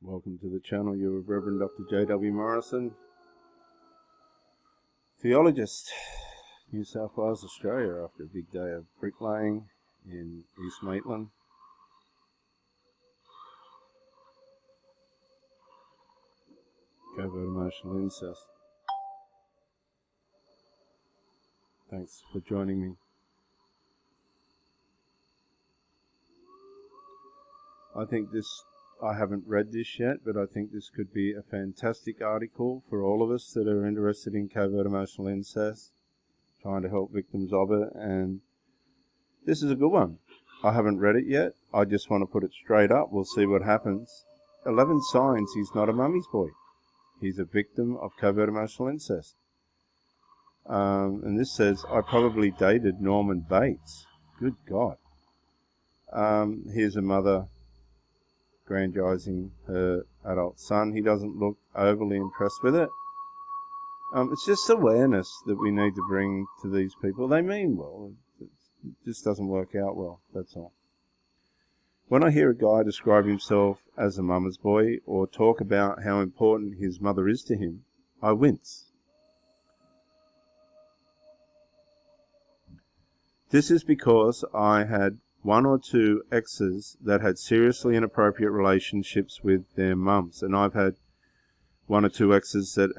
Welcome to the channel. You're with Rev Dr. J.W. Morrison, theologist, New South Wales, Australia, after a big day of bricklaying in East Maitland. Covert emotional incest. Thanks for joining me. I haven't read this yet, but I think this could be a fantastic article for all of us that are interested in covert emotional incest, trying to help victims of it, and this is a good one. I haven't read it yet. I just want to put it straight up. We'll see what happens. 11 signs he's not a mummy's boy. He's a victim of covert emotional incest. And this says, I probably dated Norman Bates. Good God. Here's a mother grandizing her adult son. He doesn't look overly impressed with it. It's just awareness that we need to bring to these people. They mean well. It just doesn't work out well, that's all. When I hear a guy describe himself as a mama's boy or talk about how important his mother is to him, I wince. This is because I had one or two exes that had seriously inappropriate relationships with their mums, and I've had one or two exes that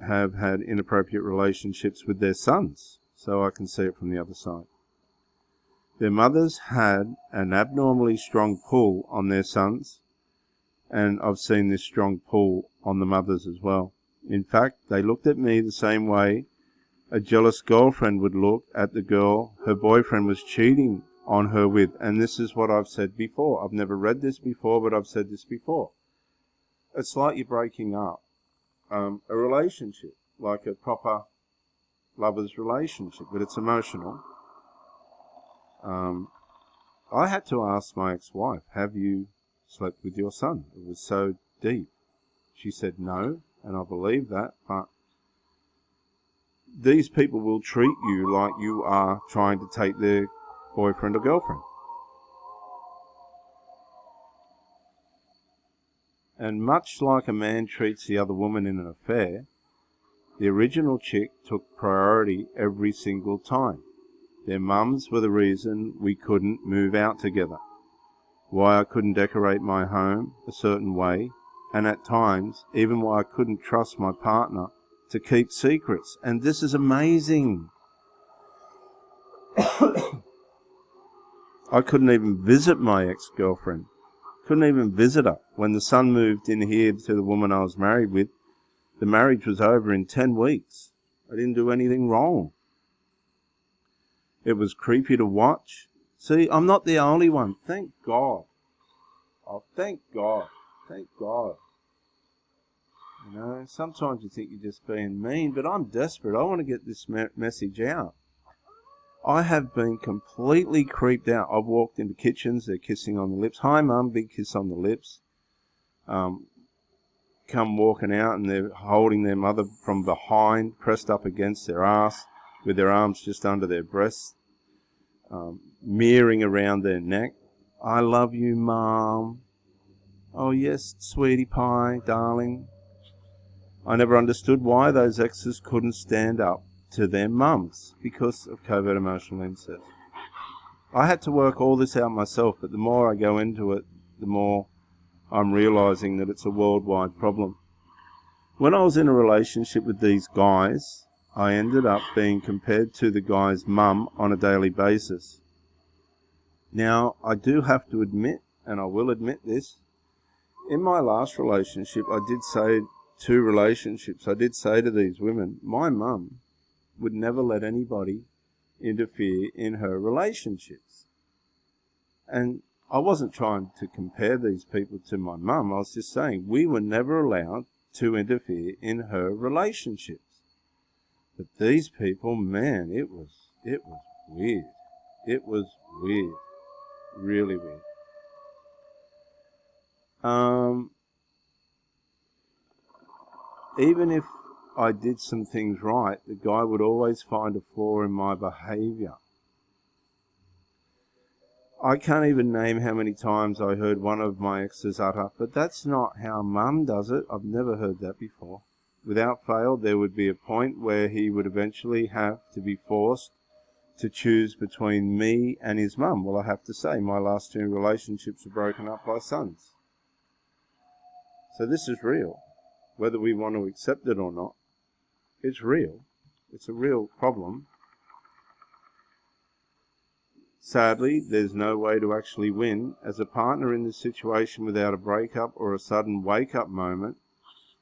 have had inappropriate relationships with their sons, so I can see it from the other side. Their mothers had an abnormally strong pull on their sons, and I've seen this strong pull on the mothers as well. In fact, they looked at me the same way a jealous girlfriend would look at the girl her boyfriend was cheating on her with. And this is what I've said before. I've never read this before, but I've said this before. It's like you're breaking up a relationship, like a proper lover's relationship, but it's emotional. I had to ask my ex-wife, have you slept with your son? It was so deep. She said no, and I believe that, but these people will treat you like you are trying to take their boyfriend or girlfriend. And much like a man treats the other woman in an affair, the original chick took priority every single time. Their mums were the reason we couldn't move out together, why I couldn't decorate my home a certain way, and at times even why I couldn't trust my partner to keep secrets. And this is amazing. I couldn't even visit my ex-girlfriend. Couldn't even visit her. When the son moved in here to the woman I was married with, the marriage was over in 10 weeks. I didn't do anything wrong. It was creepy to watch. See, I'm not the only one. Thank God. Oh, thank God. Thank God. You know, sometimes you think you're just being mean, but I'm desperate. I want to get this message out. I have been completely creeped out. I've walked into kitchens, they're kissing on the lips. Hi, Mum, big kiss on the lips. Come walking out and they're holding their mother from behind, pressed up against their ass, with their arms just under their breasts, mirroring around their neck. I love you, Mum. Oh, yes, sweetie pie, darling. I never understood why those exes couldn't stand up to their mums because of covert emotional incest. I had to work all this out myself, but the more I go into it, the more I'm realizing that it's a worldwide problem. When I was in a relationship with these guys, I ended up being compared to the guy's mum on a daily basis. Now, I do have to admit, and I will admit this, in my last relationship, I did say to these women, my mum would never let anybody interfere in her relationships. And I wasn't trying to compare these people to my mum. I was just saying we were never allowed to interfere in her relationships. But these people, man, it was weird. It was weird. Really weird. Even if I did some things right, the guy would always find a flaw in my behavior. I can't even name how many times I heard one of my exes utter, but that's not how Mum does it. I've never heard that before. Without fail, there would be a point where he would eventually have to be forced to choose between me and his mum. Well, I have to say, my last 2 relationships were broken up by sons. So this is real. Whether we want to accept it or not, it's real. It's a real problem. Sadly, there's no way to actually win as a partner in this situation without a breakup or a sudden wake-up moment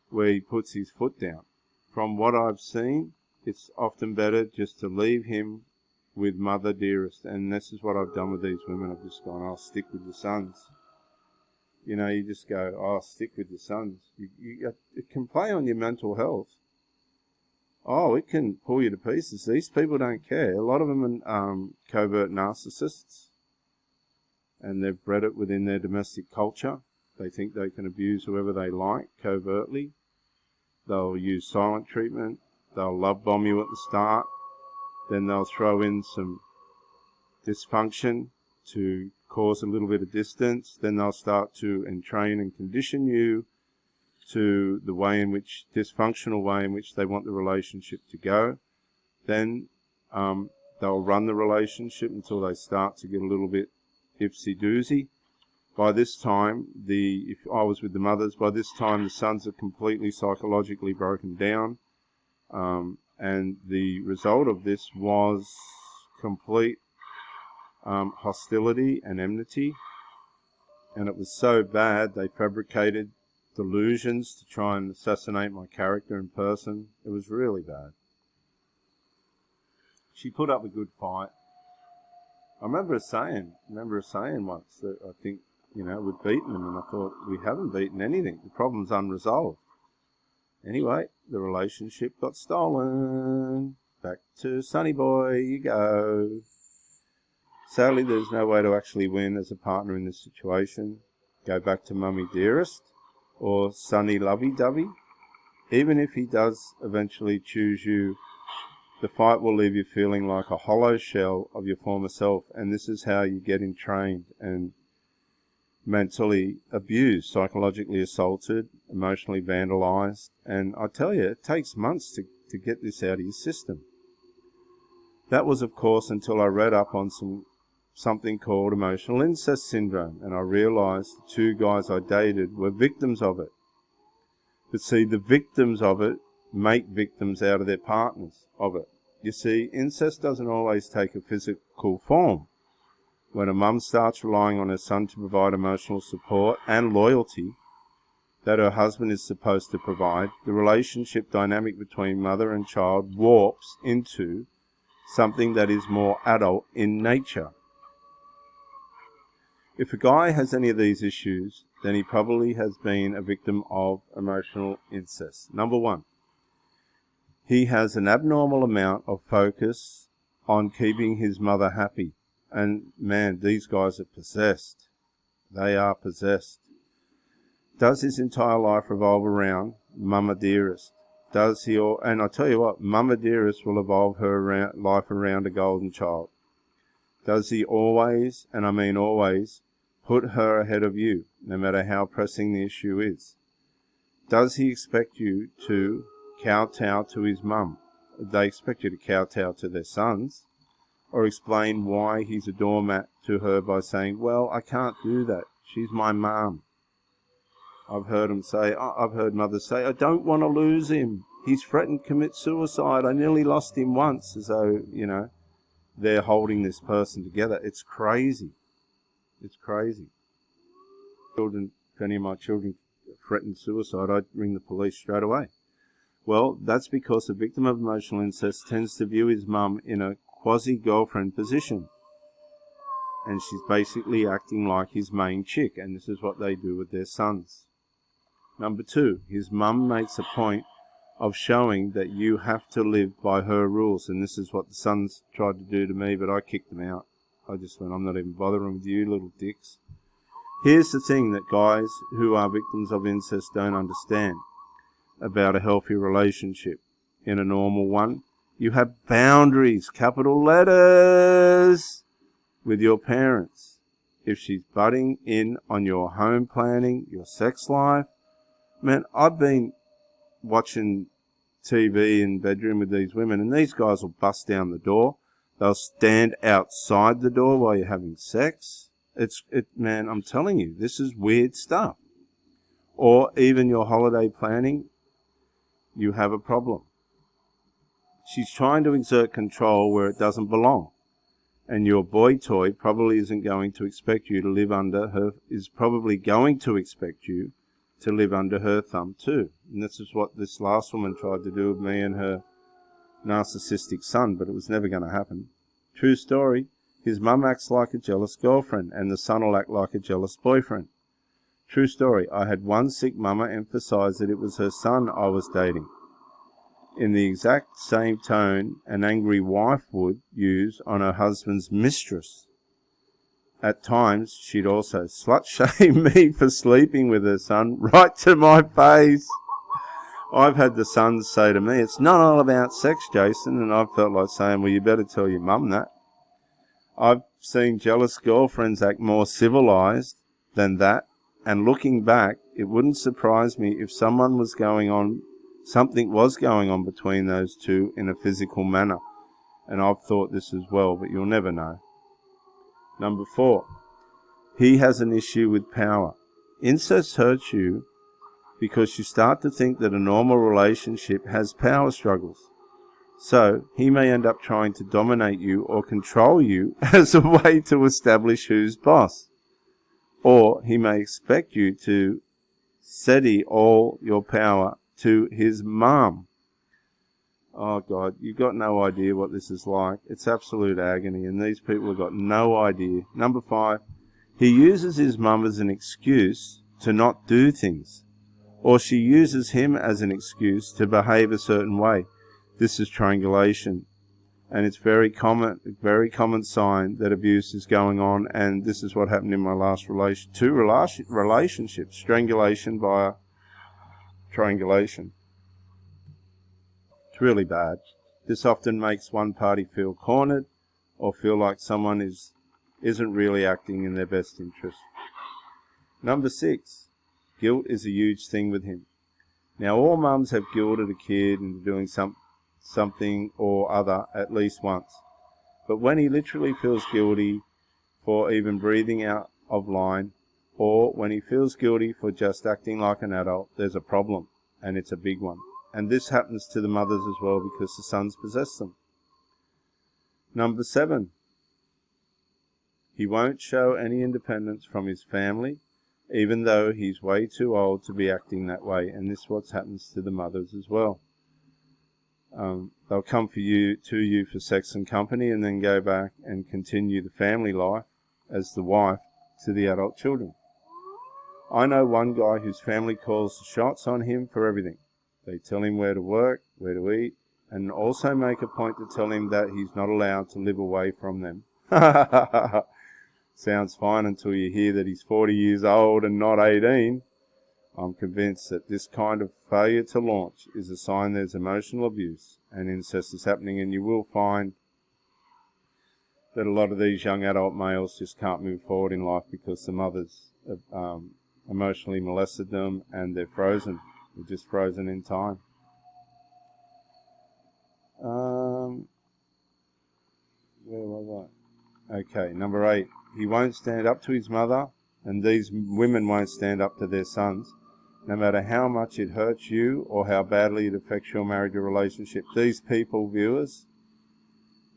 where he puts his foot down. From what I've seen, it's often better just to leave him with mother dearest. And this is what I've done with these women. I've just gone, I'll stick with the sons. You know, you just go, oh, stick with the sons. It can play on your mental health. Oh, it can pull you to pieces. These people don't care. A lot of them are covert narcissists, and they've bred it within their domestic culture. They think they can abuse whoever they like covertly. They'll use silent treatment. They'll love bomb you at the start. Then they'll throw in some dysfunction to cause a little bit of distance. Then they'll start to entrain and condition you to the dysfunctional way in which they want the relationship to go. Then they'll run the relationship until they start to get a little bit ipsy-doozy. By this time, if I was with the mothers, by this time the sons are completely psychologically broken down. And the result of this was complete hostility and enmity. And it was so bad they fabricated delusions to try and assassinate my character in person. It was really bad. She put up a good fight. I remember her saying once that I think, we'd beaten them, and I thought, we haven't beaten anything. The problem's unresolved. Anyway, the relationship got stolen. Back to Sonny Boy you go. Sadly, there's no way to actually win as a partner in this situation. Go back to Mummy Dearest or Sonny Lovey-Dovey. Even if he does eventually choose you, the fight will leave you feeling like a hollow shell of your former self, and this is how you get entrained and mentally abused, psychologically assaulted, emotionally vandalized. And I tell you, it takes months to get this out of your system. That was, of course, until I read up on something called emotional incest syndrome, and I realized the 2 guys I dated were victims of it. But see, the victims of it make victims out of their partners of it. You see, incest doesn't always take a physical form. When a mum starts relying on her son to provide emotional support and loyalty that her husband is supposed to provide, the relationship dynamic between mother and child warps into something that is more adult in nature. If a guy has any of these issues, then he probably has been a victim of emotional incest. Number 1, he has an abnormal amount of focus on keeping his mother happy. And man, these guys are possessed. They are possessed. Does his entire life revolve around Mama Dearest? Does he and I tell you what, Mama Dearest will evolve her life around a golden child. Does he always, and I mean always, put her ahead of you, no matter how pressing the issue is? Does he expect you to kowtow to his mum? They expect you to kowtow to their sons, or explain why he's a doormat to her by saying, well, I can't do that. She's my mum. I've heard mothers say, I don't want to lose him. He's threatened to commit suicide. I nearly lost him once, as though, they're holding this person together. It's crazy. It's crazy. If any of my children threatened suicide, I'd ring the police straight away. Well, that's because a victim of emotional incest tends to view his mum in a quasi-girlfriend position. And she's basically acting like his main chick, and this is what they do with their sons. Number 2, his mum makes a point of showing that you have to live by her rules, and this is what the sons tried to do to me, but I kicked them out. I just went, I'm not even bothering with you, little dicks. Here's the thing that guys who are victims of incest don't understand about a healthy relationship. In a normal one, you have boundaries, capital letters, with your parents. if she's butting in on your home planning, your sex life. Man, I've been watching TV in bedroom with these women, and these guys will bust down the door. They'll stand outside the door while you're having sex. Man, I'm telling you, this is weird stuff. Or even your holiday planning, you have a problem. She's trying to exert control where it doesn't belong. And your boy toy probably isn't going to expect you to live under her, is probably going to expect you to live under her thumb too. And this is what this last woman tried to do with me and her narcissistic son, but it was never going to happen. True story. His mum acts like a jealous girlfriend, and the son will act like a jealous boyfriend. True story. I had one sick mama emphasize that it was her son I was dating, in the exact same tone an angry wife would use on her husband's mistress. At times, she'd also slut-shame me for sleeping with her son right to my face. I've had the sons say to me, "It's not all about sex, Jason," and I've felt like saying, well, you better tell your mum that. I've seen jealous girlfriends act more civilized than that, and looking back, it wouldn't surprise me if something was going on between those two in a physical manner. And I've thought this as well, but you'll never know. Number 4, he has an issue with power. Incest hurts you because you start to think that a normal relationship has power struggles. So he may end up trying to dominate you or control you as a way to establish who's boss. Or he may expect you to cede all your power to his mum. Oh God, you've got no idea what this is like. It's absolute agony, and these people have got no idea. Number 5, he uses his mum as an excuse to not do things, or she uses him as an excuse to behave a certain way. This is triangulation, and it's very common sign that abuse is going on, and this is what happened in my last relationships, strangulation via triangulation. It's really bad. This often makes one party feel cornered or feel like someone isn't really acting in their best interest. Number 6, guilt is a huge thing with him. Now, all mums have guilted a kid into doing something or other at least once. But when he literally feels guilty for even breathing out of line, or when he feels guilty for just acting like an adult, there's a problem, and it's a big one. And this happens to the mothers as well because the sons possess them. Number 7, he won't show any independence from his family, even though he's way too old to be acting that way. And this is what happens to the mothers as well. They'll come to you for sex and company, and then go back and continue the family life as the wife to the adult children. I know one guy whose family calls the shots on him for everything. They tell him where to work, where to eat, and also make a point to tell him that he's not allowed to live away from them. Sounds fine until you hear that he's 40 years old and not 18. I'm convinced that this kind of failure to launch is a sign there's emotional abuse and incest is happening, and you will find that a lot of these young adult males just can't move forward in life because the mothers have emotionally molested them, and they're frozen. They're just frozen in time. Where was I? Okay, number 8. He won't stand up to his mother, and these women won't stand up to their sons, no matter how much it hurts you or how badly it affects your marriage or relationship. These people, viewers,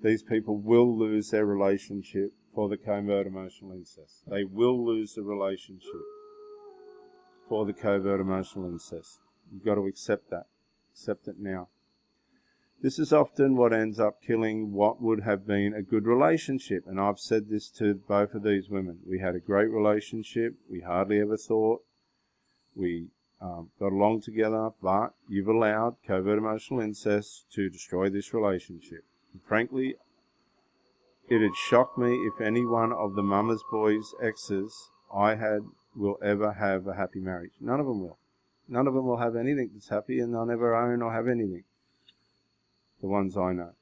these people will lose their relationship for the covert emotional incest. They will lose the relationship for the covert emotional incest. You've got to accept that. Accept it now. This is often what ends up killing what would have been a good relationship. And I've said this to both of these women. We had a great relationship. We hardly ever thought. We got along together, but you've allowed covert emotional incest to destroy this relationship. And frankly, it'd shock me if any one of the mama's boys' exes I had will ever have a happy marriage. None of them will. None of them will have anything that's happy, and they'll never own or have anything. The ones I know.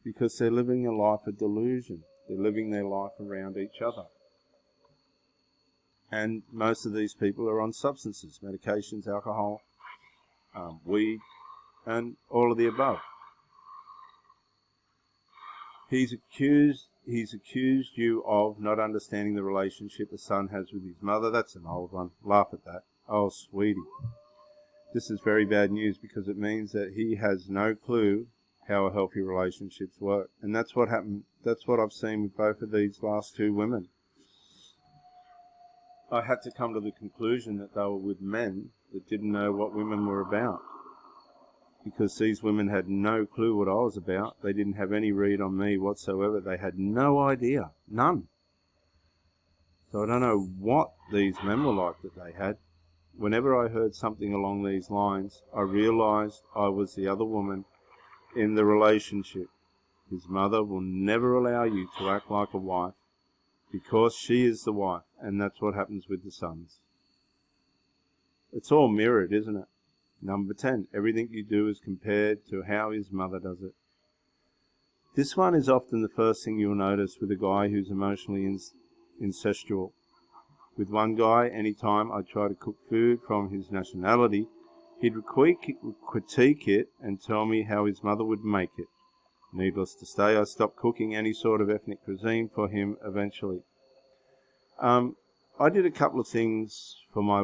Because they're living a life of delusion. They're living their life around each other. And most of these people are on substances, medications, alcohol, weed, and all of the above. He's accused you of not understanding the relationship a son has with his mother. That's an old one. Laugh at that. Oh, sweetie. This is very bad news because it means that he has no clue how healthy relationships work. And that's what happened. That's what I've seen with both of these last two women. I had to come to the conclusion that they were with men that didn't know what women were about. Because these women had no clue what I was about. They didn't have any read on me whatsoever. They had no idea. None. So I don't know what these men were like that they had. Whenever I heard something along these lines, I realized I was the other woman in the relationship. His mother will never allow you to act like a wife because she is the wife, and that's what happens with the sons. It's all mirrored, isn't it? Number 10, everything you do is compared to how his mother does it. This one is often the first thing you'll notice with a guy who's emotionally incestual. With one guy, anytime I try to cook food from his nationality, he'd critique it and tell me how his mother would make it. Needless to say, I stopped cooking any sort of ethnic cuisine for him eventually. I did a couple of things for my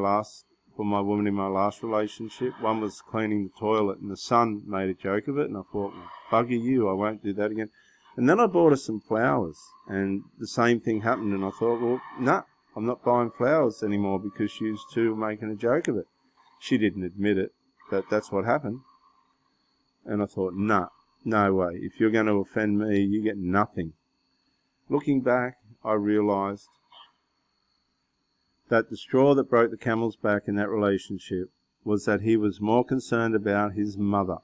woman in my last relationship. One was cleaning the toilet, and the son made a joke of it, and I thought, well, bugger you, I won't do that again. And then I bought her some flowers, and the same thing happened, and I thought, well, nah, I'm not buying flowers anymore because she was too making a joke of it. She didn't admit it, but that's what happened. And I thought, nah, no way. If you're going to offend me, you get nothing. Looking back, I realized that the straw that broke the camel's back in that relationship was that he was more concerned about his mother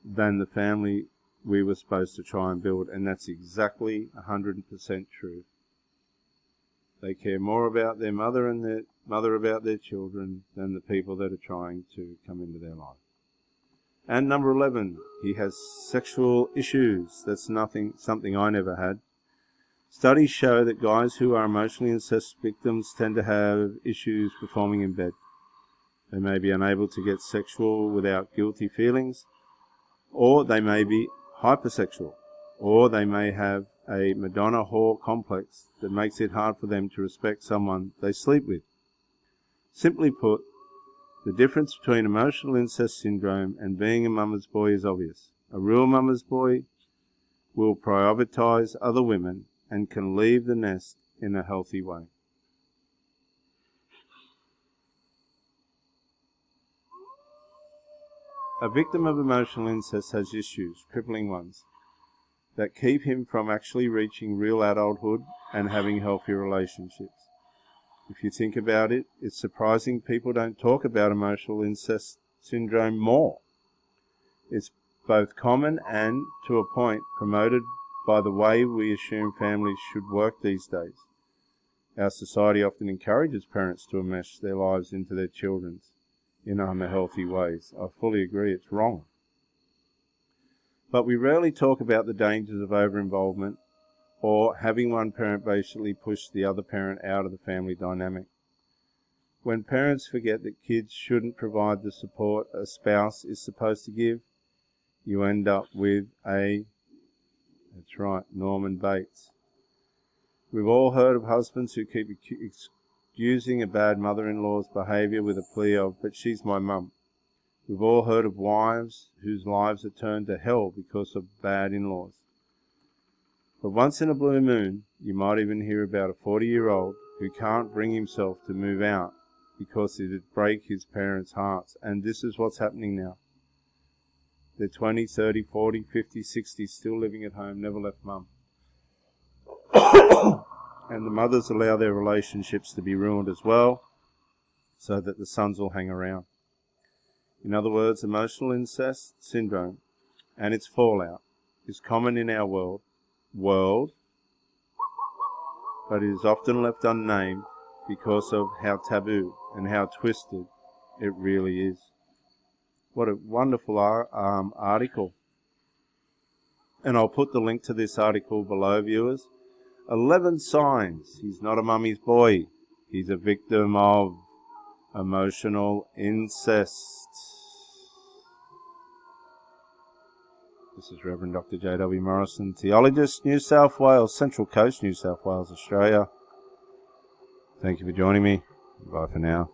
than the family we were supposed to try and build, and that's exactly 100% true. They care more about their mother and their mother about their children than the people that are trying to come into their life. And number 11, he has sexual issues. That's something I never had. Studies show that guys who are emotionally incest victims tend to have issues performing in bed. They may be unable to get sexual without guilty feelings, or they may be hypersexual, or they may have a Madonna whore complex that makes it hard for them to respect someone they sleep with. Simply put, the difference between emotional incest syndrome and being a mama's boy is obvious. A real mama's boy will prioritize other women and can leave the nest in a healthy way. A victim of emotional incest has issues, crippling ones, that keep him from actually reaching real adulthood and having healthy relationships. If you think about it, it's surprising people don't talk about emotional incest syndrome more. It's both common and, to a point, promoted by the way we assume families should work these days. Our society often encourages parents to enmesh their lives into their children's in unhealthy ways. I fully agree, it's wrong. But we rarely talk about the dangers of over-involvement or having one parent basically push the other parent out of the family dynamic. When parents forget that kids shouldn't provide the support a spouse is supposed to give, you end up with that's right, Norman Bates. We've all heard of husbands who keep excusing a bad mother-in-law's behaviour with a plea of, but she's my mum. We've all heard of wives whose lives are turned to hell because of bad in-laws. But once in a blue moon, you might even hear about a 40-year-old who can't bring himself to move out because it'd break his parents' hearts. And this is what's happening now. They're 20, 30, 40, 50, 60, still living at home, never left mum. And the mothers allow their relationships to be ruined as well, so that the sons will hang around. In other words, emotional incest syndrome and its fallout is common in our world, but it is often left unnamed because of how taboo and how twisted it really is. What a wonderful article. And I'll put the link to this article below, viewers. 11 signs he's not a mummy's boy. He's a victim of emotional incest. This is Rev Dr. J.W. Morrison, theologist, New South Wales, Central Coast, New South Wales, Australia. Thank you for joining me. Bye for now.